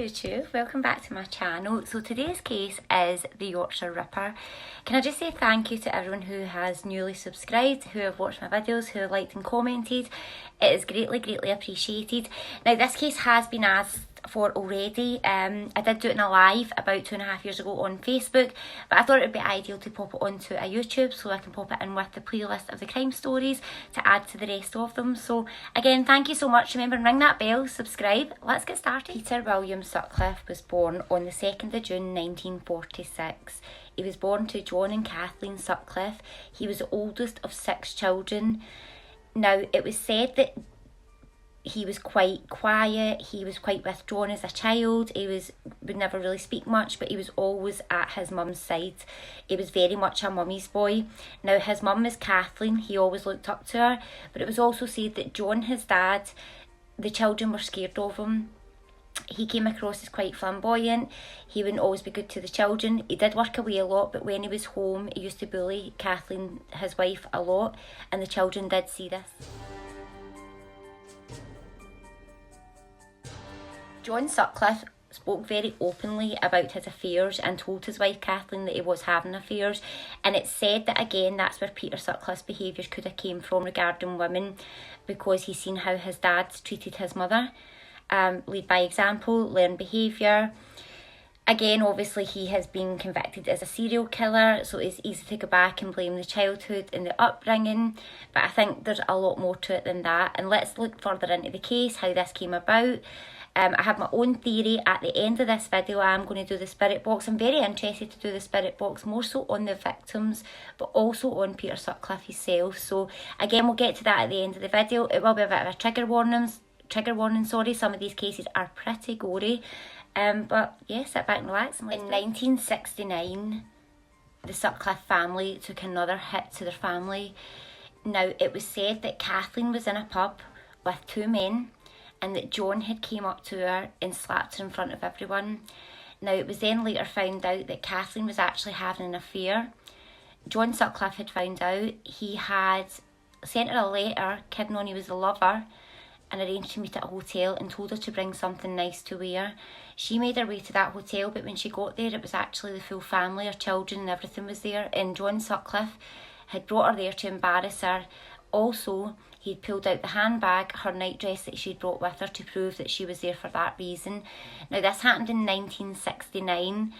YouTube, welcome back to my channel. So today's case is the Yorkshire Ripper. Can I just say thank you to everyone who has newly subscribed, who have watched my videos, who have liked and commented. It is greatly appreciated. Now this case has been asked for already. I did do it in a live about 2.5 years ago on Facebook, but I thought it would be ideal to pop it onto a YouTube so I can pop it in with the playlist of the crime stories to add to the rest of them. So again, thank you so much. Remember, ring that bell, subscribe. Let's get started. Peter William Sutcliffe was born on the 2nd of June 1946. He was born to John and Kathleen Sutcliffe. He was the oldest of 6 children. Now, it was said that he was quite quiet, he was quite withdrawn as a child, would never really speak much, but he was always at his mum's side. He was very much a mummy's boy. Now his mum was Kathleen, he always looked up to her, but it was also said that John, his dad, the children were scared of him. He came across as quite flamboyant, he wouldn't always be good to the children, he did work away a lot, but when he was home he used to bully Kathleen, his wife, a lot, and the children did see this. John Sutcliffe spoke very openly about his affairs and told his wife Kathleen that he was having affairs, and it's said that again that's where Peter Sutcliffe's behaviour could have came from regarding women, because he's seen how his dad treated his mother. Lead by example, learn behaviour. Again, obviously he has been convicted as a serial killer, so it's easy to go back and blame the childhood and the upbringing, but I think there's a lot more to it than that, and let's look further into the case, how this came about. I have my own theory. At the end of this video I'm going to do the spirit box. I'm very interested to do the spirit box, more so on the victims but also on Peter Sutcliffe himself. So again, we'll get to that at the end of the video. It will be a bit of a trigger warning, some of these cases are pretty gory, but yeah, sit back and relax. In 1969 the Sutcliffe family took another hit to their family. Now it was said that Kathleen was in a pub with 2 men and that John had came up to her and slapped her in front of everyone. Now it was then later found out that Kathleen was actually having an affair. John Sutcliffe had found out. He had sent her a letter kidding on he was a lover and arranged to meet at a hotel and told her to bring something nice to wear. She made her way to that hotel, but when she got there it was actually the full family, her children and everything was there, and John Sutcliffe had brought her there to embarrass her. Also, he'd pulled out the handbag, her nightdress that she'd brought with her, to prove that she was there for that reason. Now this happened in 1969.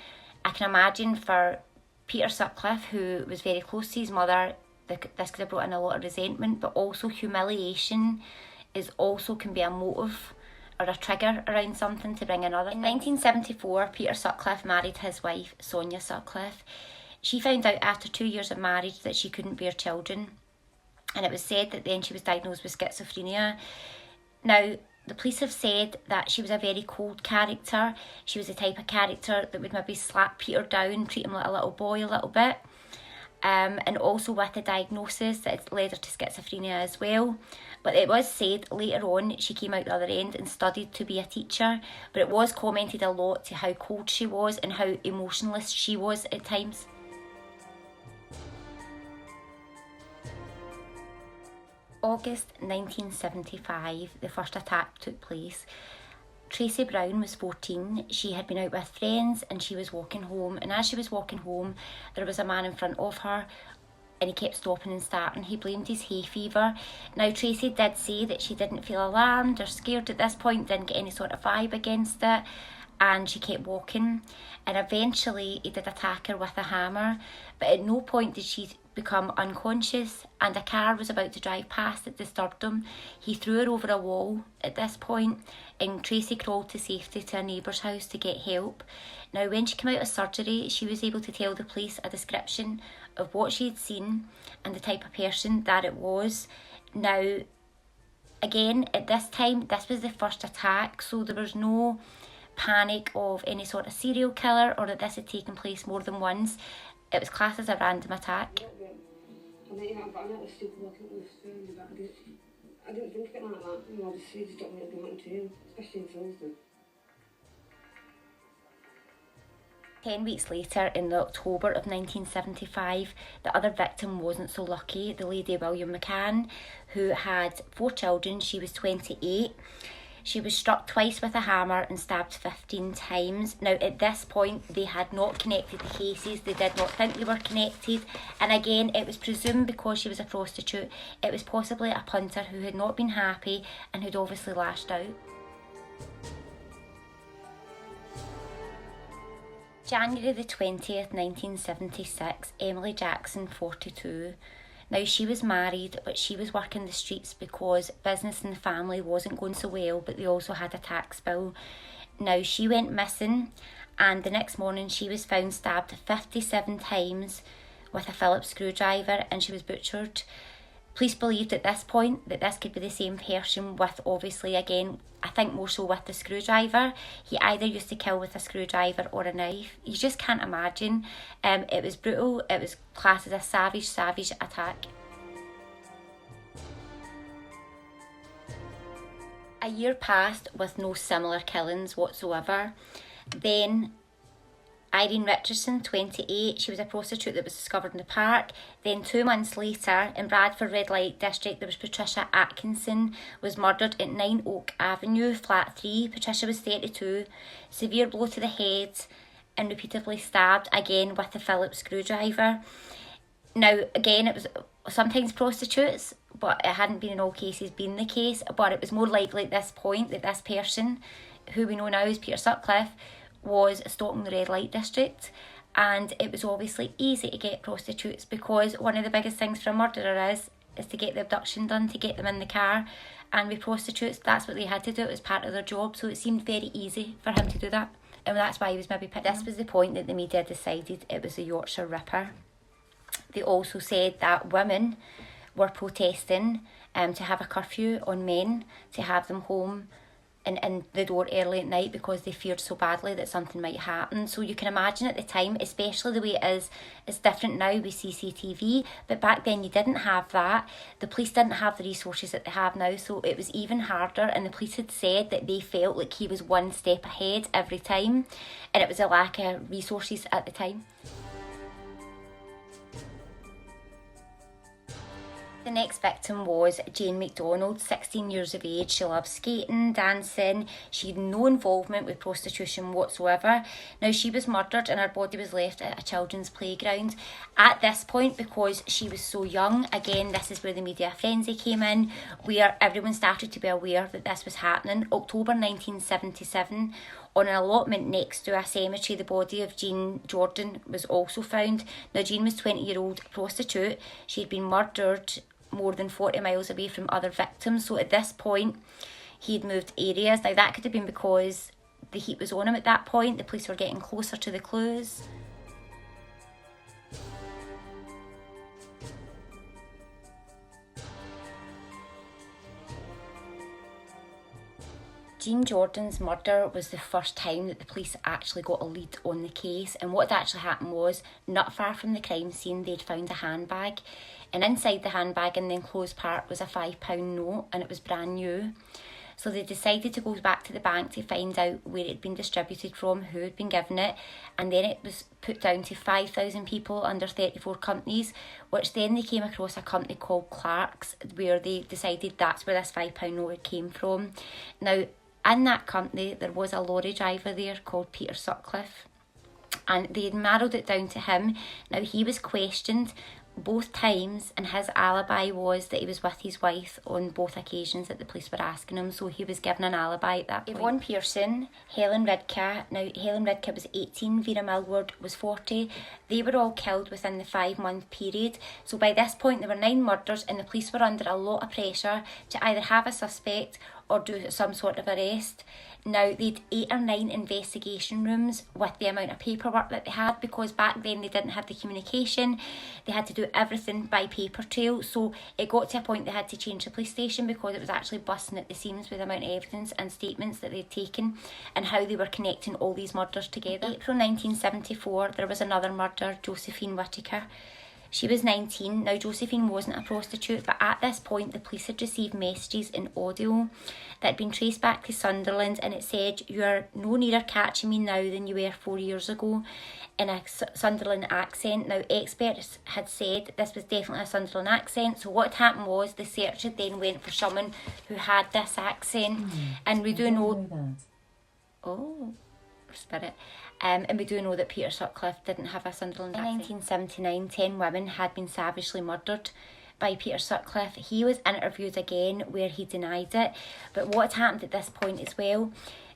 I can imagine for Peter Sutcliffe, who was very close to his mother, this could have brought in a lot of resentment, but also humiliation can be a motive or a trigger around something to bring another. In 1974, Peter Sutcliffe married his wife, Sonia Sutcliffe. She found out after 2 years of marriage that she couldn't bear children, and it was said that then she was diagnosed with schizophrenia. Now, the police have said that she was a very cold character. She was the type of character that would maybe slap Peter down, treat him like a little boy a little bit. And also with the diagnosis that it led her to schizophrenia as well. But it was said later on she came out the other end and studied to be a teacher, but it was commented a lot to how cold she was and how emotionless she was at times. August 1975, the first attack took place. Tracy Brown was 14. She had been out with friends and she was walking home, and as she was walking home there was a man in front of her and he kept stopping and starting. He blamed his hay fever. Now Tracy did say that she didn't feel alarmed or scared at this point, didn't get any sort of vibe against it, and she kept walking, and eventually he did attack her with a hammer, but at no point did she become unconscious, and a car was about to drive past that disturbed him. He threw her over a wall at this point, and Tracy crawled to safety to a neighbour's house to get help. Now when she came out of surgery she was able to tell the police a description of what she had seen and the type of person that it was. Now again, at this time this was the first attack, so there was no panic of any sort of serial killer or that this had taken place more than once. It was classed as a random attack. I didn't think of it like that. You know, obviously you just don't want it to happen to you, especially in films. 10 weeks later, in October of 1975, the other victim wasn't so lucky, the lady William McCann, who had 4 children. She was 28. She was struck twice with a hammer and stabbed 15 times. Now, at this point, they had not connected the cases. They did not think they were connected. And again, it was presumed because she was a prostitute, it was possibly a punter who had not been happy and who'd obviously lashed out. January the 20th, 1976, Emily Jackson, 42. Now, she was married, but she was working the streets because business in the family wasn't going so well, but they also had a tax bill. Now, she went missing, and the next morning she was found stabbed 57 times with a Phillips screwdriver, and she was butchered. Police believed at this point that this could be the same person with, obviously, again, I think more so with the screwdriver. He either used to kill with a screwdriver or a knife. You just can't imagine. It was brutal. It was classed as a savage attack. A year passed with no similar killings whatsoever. Then Irene Richardson, 28, she was a prostitute that was discovered in the park. Then 2 months later, in Bradford Red Light District, there was Patricia Atkinson, was murdered at 9 Oak Avenue, flat 3. Patricia was 32, severe blow to the head and repeatedly stabbed, again with the Phillips screwdriver. Now, again, it was sometimes prostitutes, but it hadn't been in all cases been the case, but it was more likely at this point that this person, who we know now as Peter Sutcliffe, was stalking the red light district. And it was obviously easy to get prostitutes because one of the biggest things for a murderer is to get the abduction done, to get them in the car. And with prostitutes, that's what they had to do. It was part of their job, so it seemed very easy for him to do that, and that's why he was maybe picked. This was the point that the media decided it was the Yorkshire Ripper. They also said that women were protesting to have a curfew on men, to have them home and in the door early at night because they feared so badly that something might happen. So you can imagine at the time, especially the way it is, it's different now with CCTV, but back then you didn't have that. The police didn't have the resources that they have now, so it was even harder, and the police had said that they felt like he was one step ahead every time, and it was a lack of resources at the time. The next victim was Jane McDonald, 16 years of age. She loved skating, dancing. She had no involvement with prostitution whatsoever. Now, she was murdered and her body was left at a children's playground. At this point, because she was so young, again, this is where the media frenzy came in, where everyone started to be aware that this was happening. October 1977, on an allotment next to a cemetery, the body of Jean Jordan was also found. Now, Jean was a 20-year-old prostitute. She had been murdered more than 40 miles away from other victims. So at this point, he'd moved areas. Now, that could have been because the heat was on him at that point. The police were getting closer to the clues. Jean Jordan's murder was the first time that the police actually got a lead on the case, and what had actually happened was, not far from the crime scene, they'd found a handbag, and inside the handbag in the enclosed part was a £5 note, and it was brand new. So they decided to go back to the bank to find out where it had been distributed from, who had been given it, and then it was put down to 5,000 people under 34 companies, which then they came across a company called Clark's, where they decided that's where this £5 note came from. Now, in that company, there was a lorry driver there called Peter Sutcliffe, and they had narrowed it down to him. Now, he was questioned both times, and his alibi was that he was with his wife on both occasions that the police were asking him, so he was given an alibi at that point. Yvonne Pearson, Helen Ridke, now Helen Ridke was 18, Vera Millward was 40, they were all killed within the 5-month period. So by this point there were 9 murders, and the police were under a lot of pressure to either have a suspect or do some sort of arrest. Now, they'd 8 or 9 investigation rooms with the amount of paperwork that they had, because back then they didn't have the communication. They had to do everything by paper trail, so it got to a point they had to change the police station because it was actually busting at the seams with the amount of evidence and statements that they'd taken and how they were connecting all these murders together. In April 1974, there was another murder, Josephine Whittaker. She was 19. Now, Josephine wasn't a prostitute, but at this point, the police had received messages and audio that had been traced back to Sunderland, and it said, "You are no nearer catching me now than you were 4 years ago," in a Sunderland accent. Now, experts had said this was definitely a Sunderland accent, so what happened was the search had then went for someone who had this accent, and we do know that. Oh, spirit. And we do know that Peter Sutcliffe didn't have a Sunderland accent. In 1979, 10 women had been savagely murdered by Peter Sutcliffe. He was interviewed again where he denied it, but what had happened at this point as well,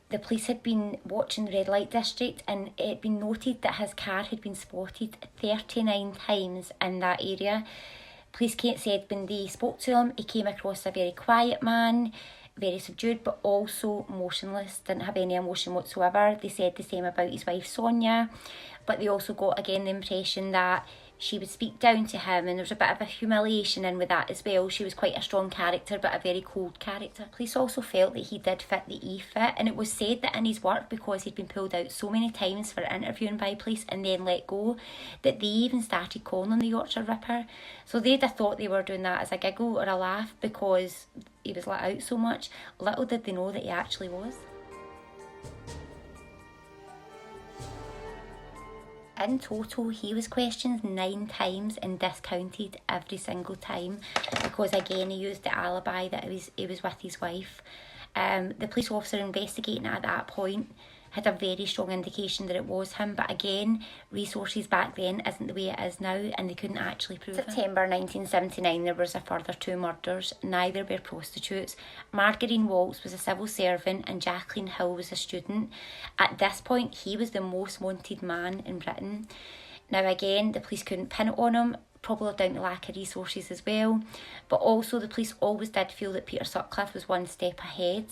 the police had been watching the red light district, and it had been noted that his car had been spotted 39 times in that area. Police said when they spoke to him, he came across a very quiet man, very subdued, but also motionless, didn't have any emotion whatsoever. They said the same about his wife Sonia, but they also got again the impression that she would speak down to him, and there was a bit of a humiliation in with that as well. She was quite a strong character, but a very cold character. Police also felt that he did fit the E-fit, and it was said that in his work, because he'd been pulled out so many times for interviewing by police and then let go, that they even started calling him the Yorkshire Ripper. So they'd have thought they were doing that as a giggle or a laugh because he was let out so much. Little did they know that he actually was. In total, he was questioned 9 times and discounted every single time because, again, he used the alibi that he was with his wife. The police officer investigating at that point had a very strong indication that it was him, but again, resources back then isn't the way it is now, and they couldn't actually prove it. September 1979, there was a further 2 murders. Neither were prostitutes. Margarine Waltz was a civil servant and Jacqueline Hill was a student. At this point, he was the most wanted man in Britain. Now again, the police couldn't pin it on him, probably down to lack of resources as well, but also the police always did feel that Peter Sutcliffe was one step ahead.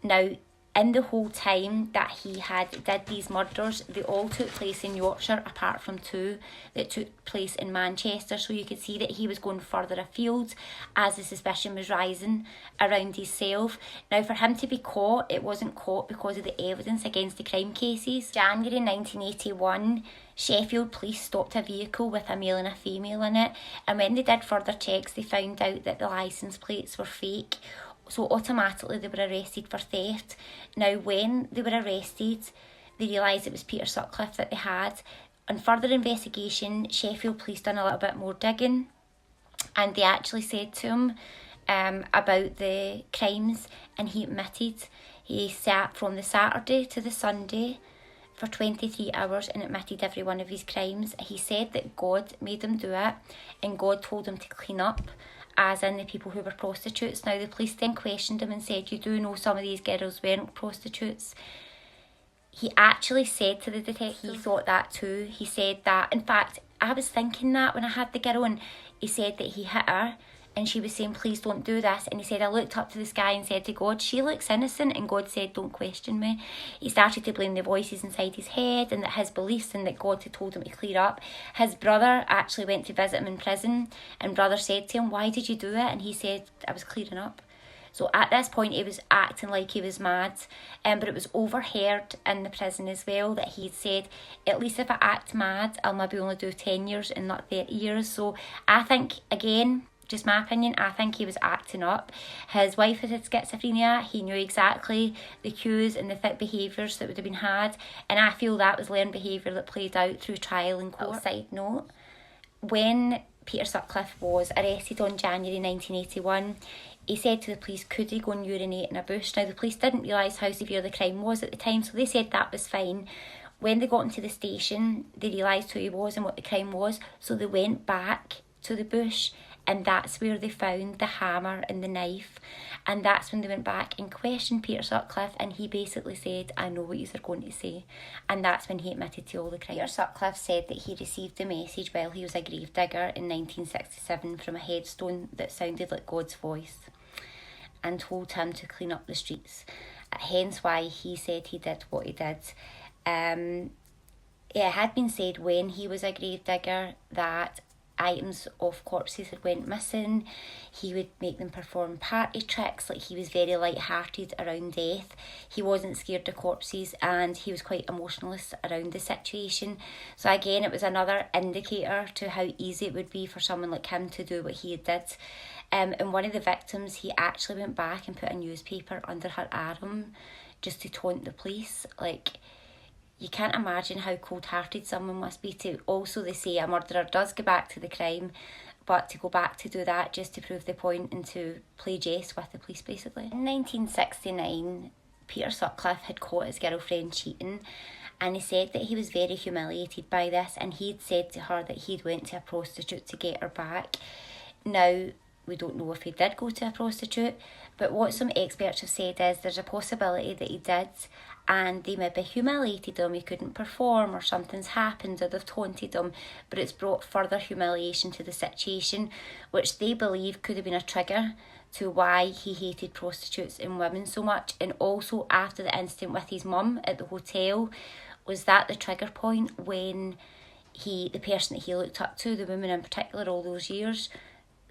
Now, in the whole time that he did these murders, they all took place in Yorkshire, apart from 2 that took place in Manchester. So you could see that he was going further afield as the suspicion was rising around himself. Now, for him to be caught, it wasn't caught because of the evidence against the crime cases. January 1981, Sheffield police stopped a vehicle with a male and a female in it, and when they did further checks, they found out that the licence plates were fake. So automatically they were arrested for theft. Now, when they were arrested, they realised it was Peter Sutcliffe that they had. On further investigation, Sheffield police done a little bit more digging, and they actually said to him about the crimes, and he admitted. He sat from the Saturday to the Sunday for 23 hours and admitted every one of his crimes. He said that God made him do it, and God told him to clean up, as in the people who were prostitutes. Now, the police then questioned him and said, "You do know some of these girls weren't prostitutes." He actually said to the detective he thought that too. He said that, in fact, I was thinking that when I had the girl, and he said that he hit her and she was saying, "Please don't do this." And he said, "I looked up to the sky and said to God, she looks innocent." And God said, "Don't question me." He started to blame the voices inside his head and that his beliefs and that God had told him to clear up. His brother actually went to visit him in prison, and brother said to him, "Why did you do it?" And he said, "I was clearing up." So at this point, he was acting like he was mad, but it was overheard in the prison as well that he said, "At least if I act mad, I'll maybe only do 10 years and not 30 years. So I think, again, just my opinion, I think he was acting up. His wife had schizophrenia. He knew exactly the cues and the fit behaviours that would have been had, and I feel that was learned behaviour that played out through trial and court. Side note, when Peter Sutcliffe was arrested on January 1981, he said to the police, could he go and urinate in a bush? Now, the police didn't realise how severe the crime was at the time, so they said that was fine. When they got into the station, they realised who he was and what the crime was, so they went back to the bush, and that's where they found the hammer and the knife. And that's when they went back and questioned Peter Sutcliffe, and he basically said, "I know what you're going to say." And that's when he admitted to all the crimes. Peter Sutcliffe said that he received a message while he was a gravedigger in 1967 from a headstone that sounded like God's voice and told him to clean up the streets. Hence why he said he did what he did. It had been said when he was a gravedigger that items of corpses had went missing. He would make them perform party tricks. Like, he was very light-hearted around death. He wasn't scared of corpses, and he was quite emotionless around the situation. So again, it was another indicator to how easy it would be for someone like him to do what he did. And one of the victims, he actually went back and put a newspaper under her arm just to taunt the police. Like, you can't imagine how cold-hearted someone must be to... Also, they say a murderer does go back to the crime, but to go back to do that just to prove the point and to play jest with the police, basically. In 1969, Peter Sutcliffe had caught his girlfriend cheating, and he said that he was very humiliated by this, and he'd said to her that he'd went to a prostitute to get her back. Now, we don't know if he did go to a prostitute, but what some experts have said is there's a possibility that he did, and they maybe humiliated him, he couldn't perform, or something's happened, or they've taunted him, but it's brought further humiliation to the situation, which they believe could have been a trigger to why he hated prostitutes and women so much. And also, after the incident with his mum at the hotel, was that the trigger point when the person that he looked up to, the woman in particular, all those years,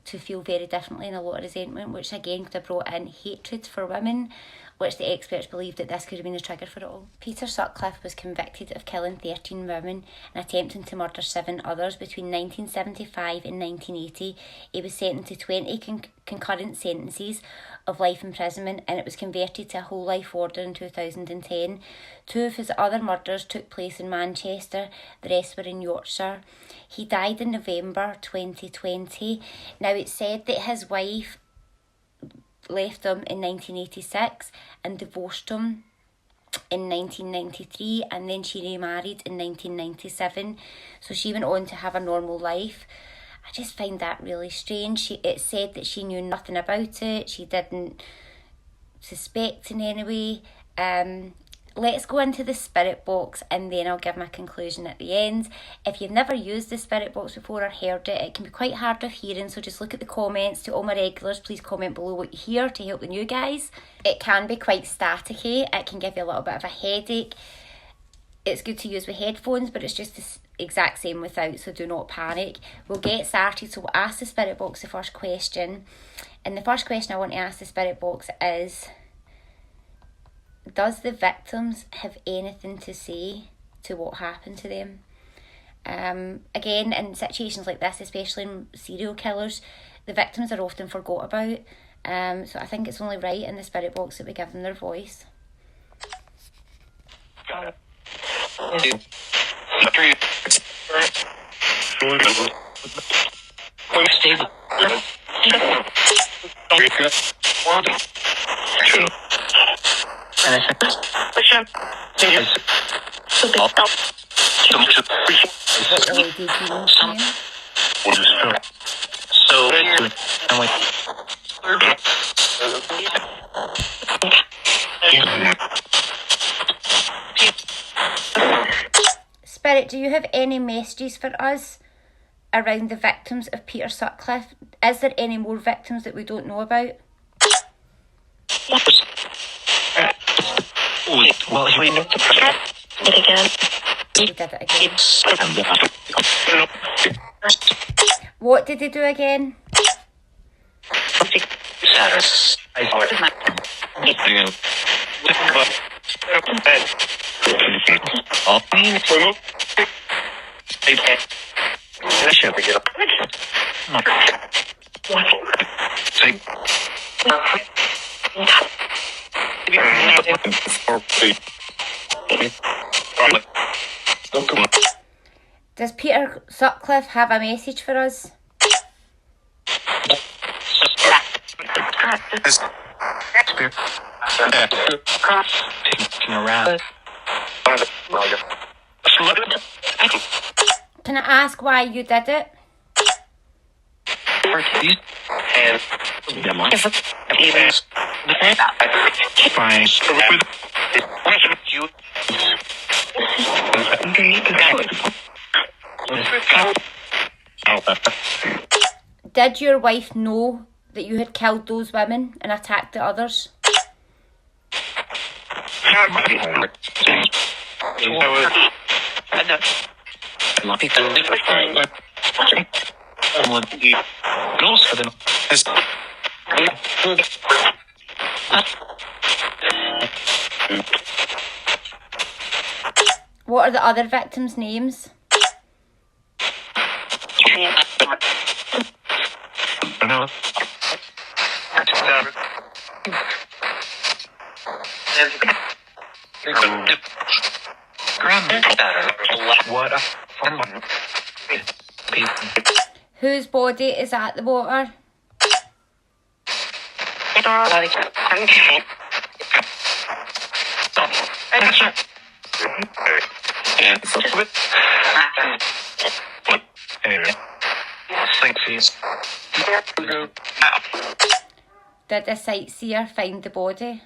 to feel very differently and a lot of resentment, which again could have brought in hatred for women, which the experts believe that this could have been the trigger for it all. Peter Sutcliffe was convicted of killing 13 women and attempting to murder 7 others between 1975 and 1980. He was sentenced to 20 concurrent sentences of life imprisonment, and it was converted to a whole life order in 2010. 2 of his other murders took place in Manchester, the rest were in Yorkshire. He died in November 2020. Now, it's said that his wife left him in 1986 and divorced him in 1993, and then she remarried in 1997. So she went on to have a normal life. I just find that really strange. It said that she knew nothing about it. She didn't suspect in any way. Let's go into the spirit box, and then I'll give my conclusion at the end. If you've never used the spirit box before or heard it, it can be quite hard of hearing, so just look at the comments. To all my regulars, please comment below what you hear to help the new guys. It can be quite staticky. It can give you a little bit of a headache. It's good to use with headphones, but it's just the exact same without, so do not panic. We'll get started, so we'll ask the spirit box the first question. And the first question I want to ask the spirit box is, does the victims have anything to say to what happened to them? Again, in situations like this, especially in serial killers, the victims are often forgot about. So I think it's only right in the spirit box that we give them their voice. Spirit, do you have any messages for us around the victims of Peter Sutcliffe? Is there any more victims that we don't know about? Well, he did it again. He did it again. What did he do again? Does Peter Sutcliffe have a message for us? Can I ask why you did it? Did your wife know that you had killed those women and attacked the others? What are the other victims' names? Whose body is at the water? Did a sightseer find the body?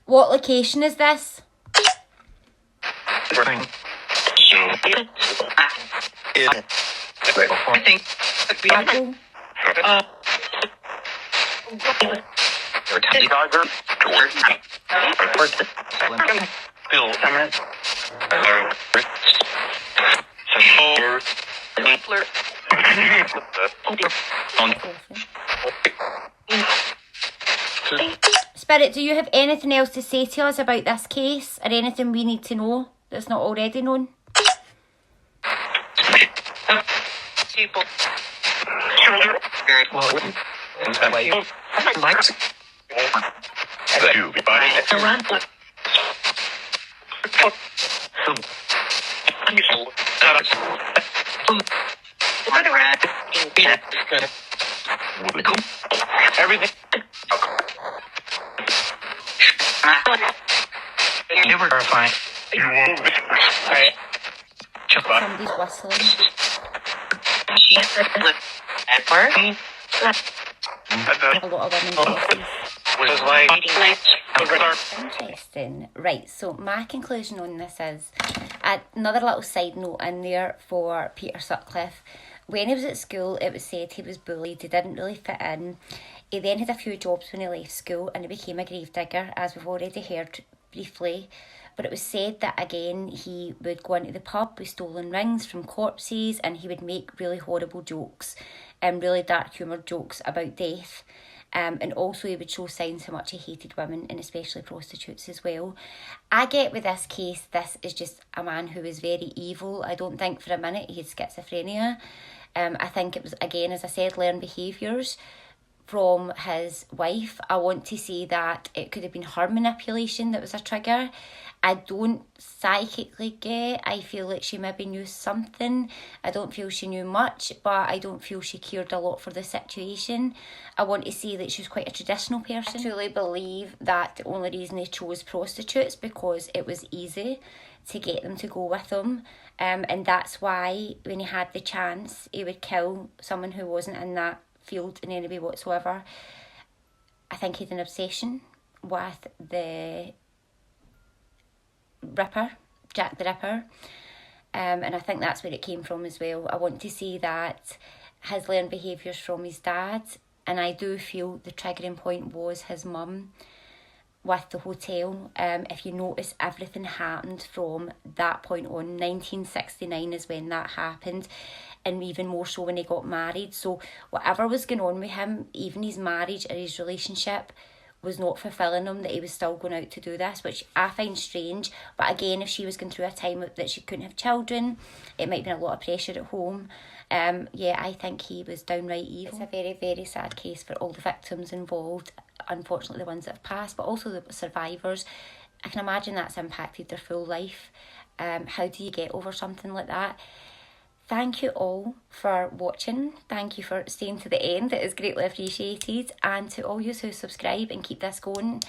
What location is this? Glasgow. Spirit, do you have anything else to say to us about this case, or anything we need to know that's not already known? Everything. Never verifying. Somebody's whistling. A lot of women's voices. Interesting. Right, so my conclusion on this is another little side note in there for Peter Sutcliffe. When he was at school, it was said he was bullied, he didn't really fit in. He then had a few jobs when he left school and he became a gravedigger, as we've already heard briefly. But it was said that, again, he would go into the pub with stolen rings from corpses and he would make really horrible jokes and really dark humoured jokes about death. And also he would show signs how much he hated women, and especially prostitutes as well. I get with this case, this is just a man who is very evil. I don't think for a minute he had schizophrenia. I think it was, again, as I said, learned behaviours from his wife. I want to say that it could have been her manipulation that was a trigger. I don't psychically get. I feel like she maybe knew something. I don't feel she knew much, but I don't feel she cared a lot for the situation. I want to say that she was quite a traditional person. I truly believe that the only reason he chose prostitutes because it was easy to get them to go with him. And that's why when he had the chance, he would kill someone who wasn't in that field in any way whatsoever. I think he had an obsession with the Ripper, Jack the Ripper, and I think that's where it came from as well. I want to see that his learned behaviours from his dad, and I do feel the triggering point was his mum with the hotel. If you notice, everything happened from that point on. 1969 is when that happened, and even more so when he got married. So whatever was going on with him, even his marriage or his relationship was not fulfilling him, that he was still going out to do this, which I find strange. But again, if she was going through a time that she couldn't have children, it might have been a lot of pressure at home. Yeah, I think he was downright evil. It's a very, very sad case for all the victims involved, unfortunately the ones that have passed, but also the survivors. I can imagine that's impacted their full life. How do you get over something like that? Thank you all for watching. Thank you for staying to the end. It is greatly appreciated. And to all you who subscribe and keep this going.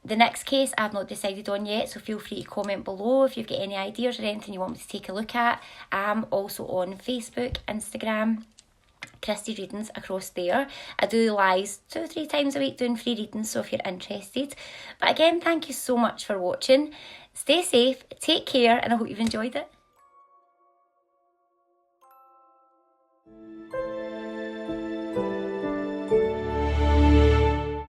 The next case I've not decided on yet, so feel free to comment below if you've got any ideas or anything you want me to take a look at. I'm also on Facebook, Instagram, Christy Readings across there. I do lives 2 or 3 times a week doing free readings, so if you're interested. But again, thank you so much for watching. Stay safe, take care, and I hope you've enjoyed it.